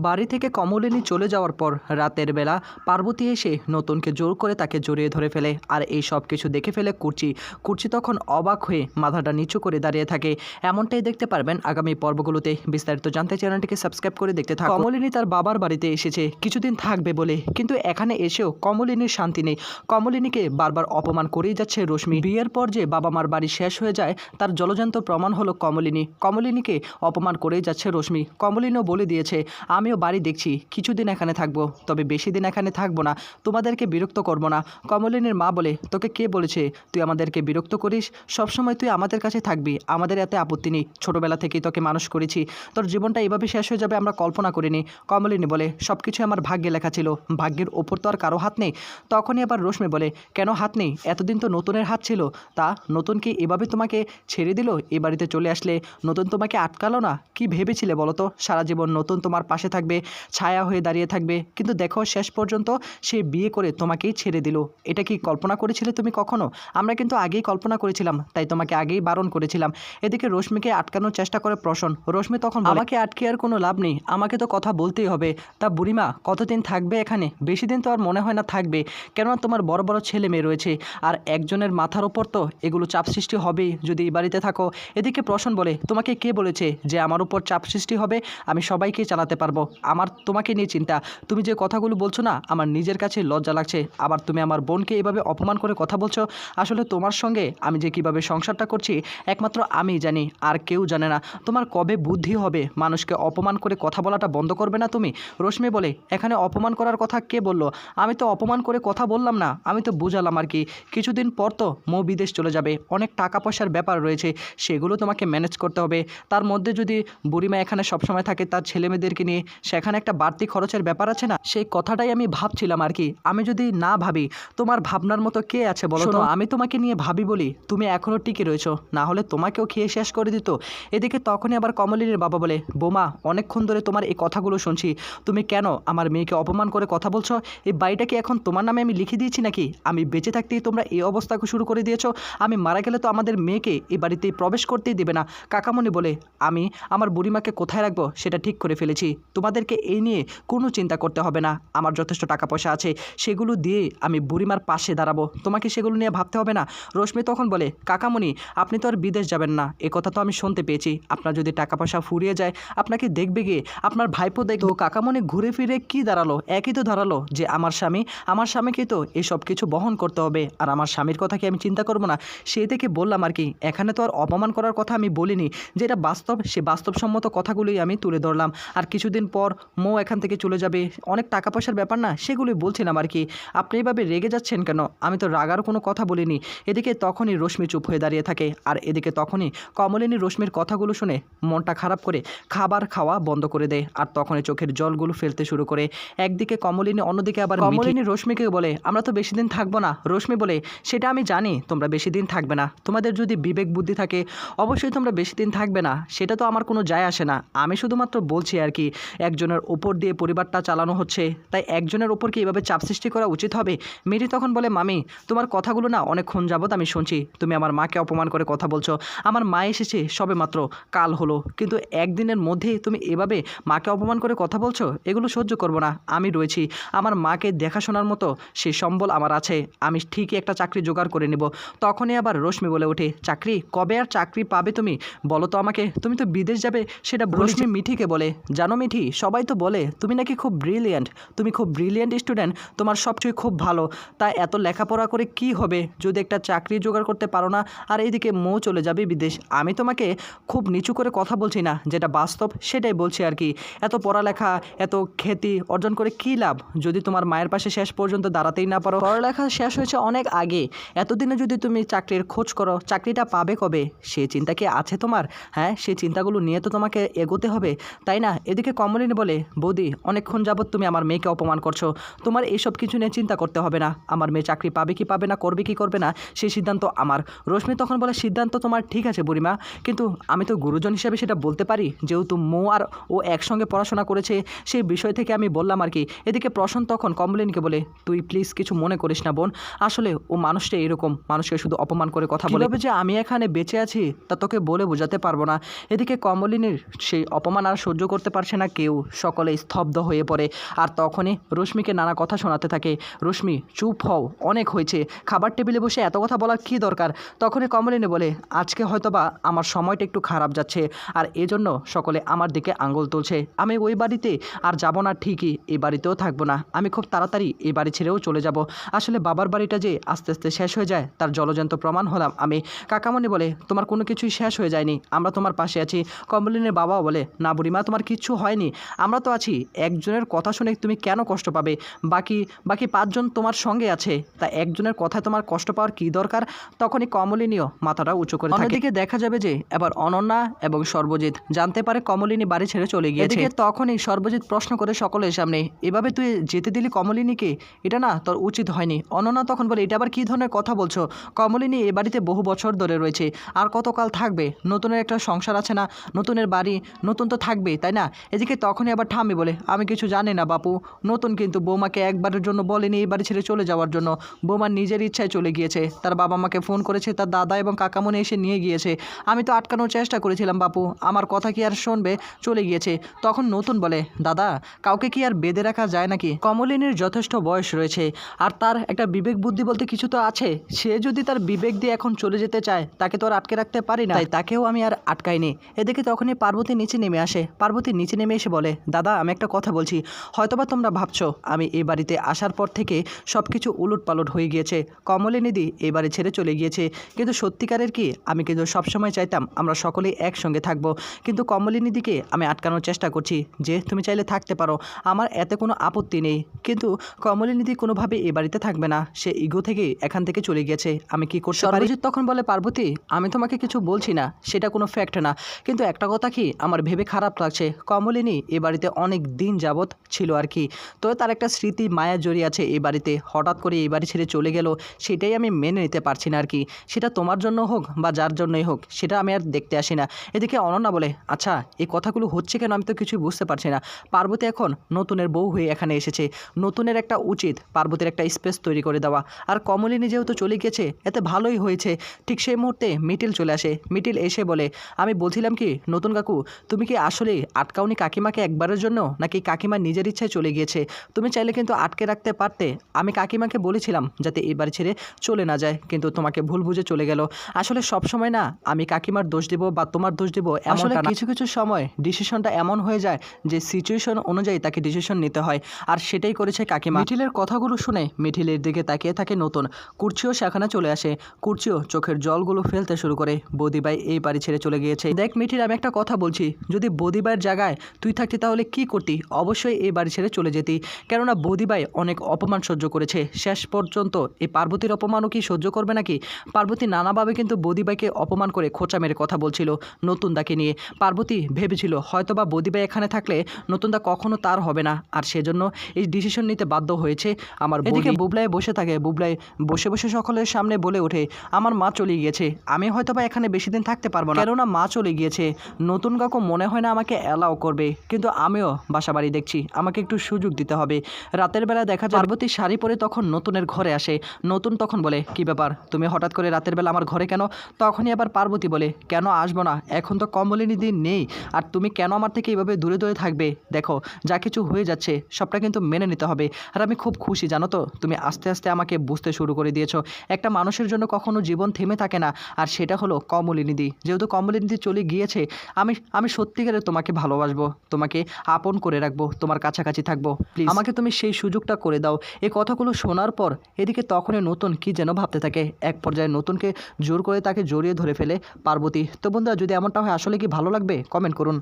বাড়ি থেকে কমলিনী চলে যাওয়ার পর রাতের বেলা পার্বতী এসে নতুনকে জোর করে তাকে জড়িয়ে ধরে ফেলে। আর এই সব কিছু দেখে ফেলে কুর্চি তখন অবাক হয়ে মাথাটা নিচু করে দাঁড়িয়ে থাকে। এমনটাই দেখতে পারবেন আগামী পর্বগুলোতে। বিস্তারিত জানতে চ্যানেলটিকে সাবস্ক্রাইব করে দেখতে থাকুন। কমলিনী তার বাবার বাড়িতে এসেছে কিছুদিন থাকবে বলে, কিন্তু এখানে এসেও কমলিনীর শান্তি নেই। কমলিনীকে বারবার অপমান করেই যাচ্ছে রশ্মি। বিয়ের পর যে বাবা মার বাড়ি শেষ হয়ে যায় তার জলজান্ত প্রমাণ হলো কমলিনীকে অপমান করেই যাচ্ছে রশ্মি। কমলিনীও বলে দিয়েছে, আমিও বাড়ি দেখছি, কিছুদিন এখানে থাকবো, তবে বেশি দিন এখানে থাকবো না, তোমাদেরকে বিরক্ত করবো না। কমলিনীর মা বলে, তোকে কে বলেছে তুই আমাদেরকে বিরক্ত করিস? সবসময় তুই আমাদের কাছে থাকবি, আমাদের এতে আপত্তি নেই, ছোটোবেলা থেকেই তোকে মানুষ করেছি, তোর জীবনটা এভাবে শেষ হয়ে যাবে আমরা কল্পনা করিনি। কমলিনী বলে, সব কিছু আমার ভাগ্যে লেখা ছিল, ভাগ্যের ওপর তো আর কারো হাত নেই। তখনই আবার রশ্মি বলে, কেন হাত নেই? এতদিন তো নতুনের হাত ছিল, তা নতুন কি এভাবে তোমাকে ছেড়ে দিল? এ বাড়িতে চলে আসলে নতুন তোমাকে আটকালো না? কি ভেবেছিলে বলো তো সারা জীবন নতুন তোমার পাশে থাকবে, ছায়া হয়ে দাঁড়িয়ে থাকবে, কিন্তু দেখো শেষ পর্যন্ত সে বিয়ে করে তোমাকেই ছেড়ে দিল। এটা কি কল্পনা করেছিলে তুমি কখনো? আমরা কিন্তু আগেই কল্পনা করেছিলাম, তাই তোমাকে আগেই বারণ করেছিলাম। এদিকে রশ্মিকে আটকানোর চেষ্টা করে প্রসন। রশ্মি তখন বলে, আমাকে আটকে আর কোনো লাভ নেই, আমাকে তো কথা বলতেই হবে। তা বুড়িমা কতদিন থাকবে এখানে? বেশি দিন তো আর মনে হয় না থাকবে, কেননা তোমার বড় বড় ছেলে মেয়ে রয়েছে, আর একজনের মাথার ওপর তো এগুলো চাপ সৃষ্টি হবেই যদি এই বাড়িতে থাকো। এদিকে প্রসন বলে, তোমাকে কে বলেছে যে আমার উপর চাপ সৃষ্টি হবে? আমি সবাইকে চালাতে পারবো, আমার তোমাকে নিয়ে চিন্তা। তুমি যে কথাগুলো বলছো না, আমার নিজের কাছে লজ্জা লাগছে। আবার তুমি আমার বোনকে এভাবে অপমান করে কথা বলছো। আসলে তোমার সঙ্গে আমি যে কিভাবে সংসারটা করছি একমাত্র আমিই জানি, আর কেউ জানে না। তোমার কবে বুদ্ধি হবে মানুষকে অপমান করে কথা বলাটা বন্ধ করবে না তুমি? রশ্মি বলে, এখানে অপমান করার কথা কে বললো? আমি তো অপমান করে কথা বললাম না, আমি তো বুঝালাম আর কি। কিছুদিন পর তো মৌ বিদেশ চলে যাবে, অনেক টাকা পয়সার ব্যাপার রয়েছে, সেগুলো তোমাকে ম্যানেজ করতে হবে। তার মধ্যে যদি বুড়িমা এখানে সবসময় থাকে তার ছেলেমেয়েদেরকে নিয়ে, সেখানে একটা বাড়তি খরচের ব্যাপার আছে না? সেই কথাটাই আমি ভাবছিলাম আর কি। আমি যদি না ভাবি, তোমার ভাবনার মতো কে আছে বলো তো? আমি তোমাকে নিয়ে ভাবি বলি তুমি এখনও টিকে রয়েছো, না হলে তোমাকেও খেয়ে শেষ করে দিত। এদিকে তখনই আবার কমলিনীর বাবা বলে, বোমা অনেকক্ষণ ধরে তোমার এই কথাগুলো শুনছি, তুমি কেন আমার মেয়েকে অপমান করে কথা বলছো? এই বাড়িটা কি এখন তোমার নামে আমি লিখে দিয়েছি নাকি? আমি বেঁচে থাকতেই তোমরা এই অবস্থাকে শুরু করে দিয়েছো, আমি মারা গেলে তো আমাদের মেয়েকে এই বাড়িতে প্রবেশ করতেই দেবে না। কাকামণি বলে, আমি আমার বুড়িমাকে কোথায় রাখবো সেটা ঠিক করে ফেলেছি, তোমাদেরকে এই নিয়ে কোনো চিন্তা করতে হবে না। আমার যথেষ্ট টাকা পয়সা আছে, সেগুলো দিয়ে আমি বুড়িমার পাশে দাঁড়াবো, তোমাকে সেগুলো নিয়ে ভাবতে হবে না। রশ্মি তখন বলে, কাকামণি আপনি তো আর বিদেশ যাবেন না, এ কথা তো আমি শুনতে পেয়েছি। আপনার যদি টাকা পয়সা ফুরিয়ে যায় আপনাকে দেখবে গিয়ে আপনার ভাইপো দেখবে। কাকামণি ঘুরে ফিরে কি দাঁড়ালো? একই তো দাঁড়ালো যে আমার স্বামীকে তো এসব কিছু বহন করতে হবে, আর আমার স্বামীর কথা কি আমি চিন্তা করবো না? সেই থেকে বললাম আর কি। এখানে তো আর অপমান করার কথা আমি বলিনি, যেটা বাস্তব সে বাস্তবসম্মত কথাগুলোই আমি তুলে ধরলাম। আর কিছুদিন পর মৌ এখান থেকে চলে যাবে, অনেক টাকা পয়সার ব্যাপার না, সেগুলোই বলছিলাম আর কি। আপনি এভাবে রেগে যাচ্ছেন কেন? আমি তো রাগার কোনো কথা বলিনি। এদিকে তখনই রশ্মি চুপ হয়ে দাঁড়িয়ে থাকে, আর এদিকে তখনই কমলিনী রশ্মির কথাগুলো শুনে মনটা খারাপ করে খাবার খাওয়া বন্ধ করে দেয়, আর তখনই চোখের জলগুলো ফেলতে শুরু করে। একদিকে কমলিনী, অন্যদিকে আবার কমলিনী রশ্মিকে বলে, আমরা তো বেশি দিন থাকবো না। রশ্মি বলে, সেটা আমি জানি তোমরা বেশি দিন থাকবে না, তোমাদের যদি বিবেক বুদ্ধি থাকে অবশ্যই তোমরা বেশি দিন থাকবে না, সেটা তো আমার কোনো যায় আসে না। আমি শুধুমাত্র বলছি আর কি, একজনের ওপর দিয়ে পরিবারটা চালানো হচ্ছে, তাই একজনের ওপর কি এভাবে চাপ সৃষ্টি করা উচিত হবে? মেয়েটি তখন বলে, মামি তোমার কথাগুলো না অনেকক্ষণ যাবত আমি শুনছি, তুমি আমার মাকে অপমান করে কথা বলছো। আমার মা এসেছে সবে মাত্র কাল হলো, কিন্তু একদিনের মধ্যেই তুমি এভাবে মাকে অপমান করে কথা বলছো, এগুলো সহ্য করবো না। আমি রয়েছি, আমার মাকে দেখাশোনার মতো সে সম্বল আমার আছে, আমি ঠিকই একটা চাকরি জোগাড় করে নেব। তখনই আবার রশ্মি বলে ওঠে, চাকরি? কবে আর চাকরি পাবে তুমি বলো তো আমাকে? তুমি তো বিদেশ যাবে সেটা রশ্মি মিঠিকে বলে, জানো মিঠি, সবাই তো বলে তুমি নাকি খুব ব্রিলিয়েন্ট, তুমি খুব ব্রিলিয়েন্ট স্টুডেন্ট, তোমার সবচেয়ে খুব ভালো, তা এত লেখাপড়া করে কি হবে যদি একটা চাকরি জোগাড় করতে পারো না? আর এইদিকে মৌ চলে যাবে বিদেশ। আমি তোমাকে খুব নিচু করে কথা বলছি না, যেটা বাস্তব সেটাই বলছি আর কি। এত পড়ালেখা এত খ্যাতি অর্জন করে কি লাভ যদি তোমার মায়ের পাশে শেষ পর্যন্ত দাঁড়াতেই না পারো? পড়ালেখা শেষ হয়েছে অনেক আগে, এতদিনে যদি তুমি চাকরির খোঁজ করো, চাকরিটা পাবে কবে সে চিন্তা কি আছে তোমার? হ্যাঁ, সেই চিন্তাগুলো নিয়ে তো তোমাকে এগোতে হবে, তাই না? এদিকে কমলিনী বলে, বৌদি অনেকক্ষণ যাবৎ তুমি আমার মেয়েকে অপমান করছো, তোমার এইসব কিছু নিয়ে চিন্তা করতে হবে না। আমার মেয়ে চাকরি পাবে কি পাবে না, করবে কি করবে না, সেই সিদ্ধান্ত আমার। রশ্মি তখন বলে, সিদ্ধান্ত তোমার ঠিক আছে বুড়িমা, কিন্তু আমি তো গুরুজন হিসেবে সেটা বলতে পারি, যেহেতু মৌ আর ও একসঙ্গে পড়াশোনা করেছে, সেই বিষয় থেকে আমি বললাম আর কি। এদিকে প্রসন তখন কমলিনীকে বলে, তুই প্লিজ কিছু মনে করিস না বোন, আসলে ও মানুষটা এরকম, মানুষকে শুধু অপমান করে কথা বলে। যে আমি এখানে বেঁচে আছি তা তোকে বলে বোঝাতে পারবো না। এদিকে কমলিনীর সেই অপমান আর সহ্য করতে পারছে না কে কেউ সকলে স্তব্ধ হয়ে পড়ে। আর তখনই রশ্মিকে নানা কথা শোনাতে থাকে। রশ্মি, চুপ হও, অনেক হয়েছে, খাবার টেবিলে বসে এত কথা বলার কী দরকার। তখনই কমলিনী বলে, আজকে হয়তোবা আমার সময়টা একটু খারাপ যাচ্ছে, আর এজন্য সকলে আমার দিকে আঙুল তুলছে। আমি ওই বাড়িতে আর যাব না ঠিকই, এই বাড়িতেও থাকবো না, আমি খুব তাড়াতাড়ি এই বাড়ি ছেড়েও চলে যাব। আসলে বাবার বাড়িটা যে আস্তে আস্তে শেষ হয়ে যায় তার জলজন্ত প্রমাণ হলাম আমি। কাকামণি বলে, তোমার কোনো কিছুই শেষ হয়ে যায়নি, আমরা তোমার পাশে আছি। কমলিনীর বাবাও বলে, না বুড়িমা, তোমার কিচ্ছু হয়নি, আমরা তো আছি। একজনের কথা শুনে তুমি কেন কষ্ট পাবে? বাকি বাকি 5 জন তোমার সঙ্গে আছে, তা একজনের কথায় তোমার কষ্ট পাওয়ার কী দরকার? তখনই কমলিনীও মাথাটা উঁচু করে থাকে। অন্যদিকে দেখা যাবে যে এবার অনন্যা এবং সর্বজিৎ জানতে পারে কমলিনী বাড়ি ছেড়ে চলে গিয়েছে। তখনই সর্বজিৎ প্রশ্ন করে সকলের সামনে, এভাবে তুই যেতে দিলি কমলিনীকে? এটা না তোর উচিত হয়নি। অনন্যা তখন বলে, এটা আবার কী ধরনের কথা বলছো? কমলিনী এ বাড়িতে বহু বছর ধরে রয়েছে, আর কতকাল থাকবে? নতুনের একটা সংসার আছে না, নতুনের বাড়ি, নতুন তো থাকবেই, তাই না? এদিকে তখনই আবার ঠাম্মি বলে, আমি কিছু জানি না বাপু, নতুন কিন্তু বৌমাকে একবারের জন্য বলেনি এই বাড়ি ছেড়ে চলে যাওয়ার জন্য। বৌমার নিজের ইচ্ছায় চলে গিয়েছে, তার বাবা মাকে ফোন করেছে, তার দাদা এবং কাকামণি এসে নিয়ে গিয়েছে। আমি তো আটকানোর চেষ্টা করেছিলাম বাপু, আমার কথা কি আর শুনবে, চলে গিয়েছে। তখন নতুন বলে, দাদা, কাউকে কি আর বেঁধে রাখা যায় নাকি? কমলিনীর যথেষ্ট বয়স রয়েছে, আর তার একটা বিবেক বুদ্ধি বলতে কিছু তো আছে। সে যদি তার বিবেক দিয়ে এখন চলে যেতে চায়, তাকে তো আর আটকে রাখতে পারি না, তাই তাকেও আমি আর আটকাইনি। এদিকে তখনই পার্বতী নিচে নেমে আসে। পার্বতী নিচে নেমে এসে বলে, দাদা, আমি একটা কথা বলছি, হয়তোবা তোমরা ভাবছো আমি এই বাড়িতে আসার পর থেকে সব কিছু উলটপালট হয়ে গিয়েছে, কমলিনীদি এই বাড়ি ছেড়ে চলে গিয়েছে, কিন্তু সত্যিকারের কি আমি কিন্তু সবসময় চাইতাম আমরা সকলেই একসঙ্গে থাকবো। কিন্তু কমলিনীদিকে আমি আটকানোর চেষ্টা করছি যে তুমি চাইলে থাকতে পারো, আমার এতে কোনো আপত্তি নেই, কিন্তু কমলিনীদি কোনোভাবে এই বাড়িতে থাকবে না, সে ইগো থেকে এখান থেকে চলে গিয়েছে, আমি কি করতে পারি? সর্বজিৎ তখন বলে, পার্বতী, আমি তোমাকে কিছু বলছি না, সেটা কোনো ফ্যাক্ট না, কিন্তু একটা কথা কি আমার ভেবে খারাপ লাগছে, কমলিনী এ বাড়িতে অনেক দিন যাবৎ ছিল আর কি, তো তার একটা স্মৃতি মায়া জড়িয়ে আছে এই বাড়িতে, হঠাৎ করে এই বাড়ি ছেড়ে চলে গেল, সেটাই আমি মেনে নিতে পারছি না আর কি। সেটা তোমার জন্য হোক বা যার জন্যই হোক, সেটা আমি আর দেখতে আসি না। এদিকে অনন্যা বলে, আচ্ছা এই কথাগুলো হচ্ছে কেন, আমি তো কিছুই বুঝতে পারছি না। পার্বতী এখন নতুনের বউ হয়ে এখানে এসেছে, নতুনের একটা উচিত পার্বতীর একটা স্পেস তৈরি করে দেওয়া, আর কমলিনী যেহেতু চলে গেছে এতে ভালোই হয়েছে। ঠিক সেই মুহূর্তে মিটিল চলে আসে। মিটিল এসে বলে, আমি বলছিলাম কি নতুন কাকু, তুমি কি আসলে আটকাওনি কাকিমাকে একবারের জন্য, নাকি কাকিমা নিজের ইচ্ছায় চলে গিয়েছে? তুমি চাইলে কিন্তু আটকে রাখতে পারতে। আমি কাকিমাকে বলেছিলাম যাতে এই বাড়ি ছেড়ে চলে না যায়, কিন্তু তোমাকে ভুল বুঝে চলে গেল। আসলে সব সময় না আমি কাকিমার দোষ দেব বা তোমার দোষ দেব, আসলে কিছু কিছু সময় ডিসিশনটা এমন হয়ে যায় যে সিচুয়েশন অনুযায়ী তাকে ডিসিশন নিতে হয়, আর সেটাই করেছে কাকিমা। মিঠিলের কথাগুলো শুনে মিঠিলের দিকে তাকিয়ে থাকে নতুন। কুর্চিও সেখানে চলে আসে। কুর্চিও চোখের জলগুলো ফেলতে শুরু করে, বৌদিভাই এই বাড়ি ছেড়ে চলে গিয়েছে। দেখ মিঠিল, আমি একটা কথা বলছি, যদি বৌদিভাইয়ের জায়গায় তুই থাকতি তাহলে কি করতি? অবশ্যই এই বাড়ি ছেড়ে চলে যেতি, কেননা বৌদিভাই অনেক অপমান সহ্য করেছে, শেষ পর্যন্ত এই পার্বতীর অপমানও কি সহ্য করবে নাকি? পার্বতী নানাভাবে কিন্তু বৌদিভাইকে অপমান করে খোঁচা মেরে কথা বলছিল নতুনদাকে নিয়ে। পার্বতী ভেবেছিল হয়তোবা বৌদিভাই এখানে থাকলে নতুনদা কখনো তার হবে না, আর সেজন্য এই ডিসিশন নিতে বাধ্য হয়েছে আমার। এদিকে বুবলাই বসে থাকে। বুবলাই বসে বসে সকলের সামনে বলে ওঠে, আমার মা চলে গিয়েছে, আমি হয়তোবা এখানে বেশি দিন থাকতে পারবো না, কেননা মা চলে গিয়েছে। নতুন কাকু মনে হয় না আমাকে অ্যালাউ করবে, কিন্তু আমিও বাসা বাড়ি দেখছি, আমাকে একটু সুযোগ দিতে হবে। রাতের বেলা দেখা যায় পার্বতী শাড়ি পরে তখন নতুনের ঘরে আসে। নতুন তখন বলে, কি ব্যাপার, তুমি হঠাৎ করে রাতের বেলা আমার ঘরে কেন? তখনই আবার পার্বতী বলে, কেন আসবো না, এখন তো কমলিনী দিন নেই, আর তুমি কেন আমার থেকে এইভাবে দূরে দূরে থাকবে? দেখো যা কিছু হয়ে যাচ্ছে সবটা কিন্তু মেনে নিতে হবে, আর আমি খুব খুশি জানো তো, তুমি আস্তে আস্তে আমাকে বুঝতে শুরু করে দিয়েছো। একটা মানুষের জন্য কখনো জীবন থেমে থাকে না, আর সেটা হলো কমলিনীদি। যেহেতু কমলিনীদি চলে গিয়েছে, আমি সত্যিকারে তোমাকে ভালোবাসবো, তোমাকে আপন করে রাখবো, তোমার কাছাকাছি থাকবো, প্লিজ আমাকে তুমি সেই সুযোগটা করে দাও। এই কথাগুলো শোনার পর এদিকে তখনই নতুন কি যেন ভাবতে থাকে। এক পর্যায়ে নতুনকে জোর করে তাকে জড়িয়ে ধরে ফেলে পার্বতী। তো বন্ধুরা, যদি এমনটা হয় আসলে কি ভালো লাগবে? কমেন্ট করুন।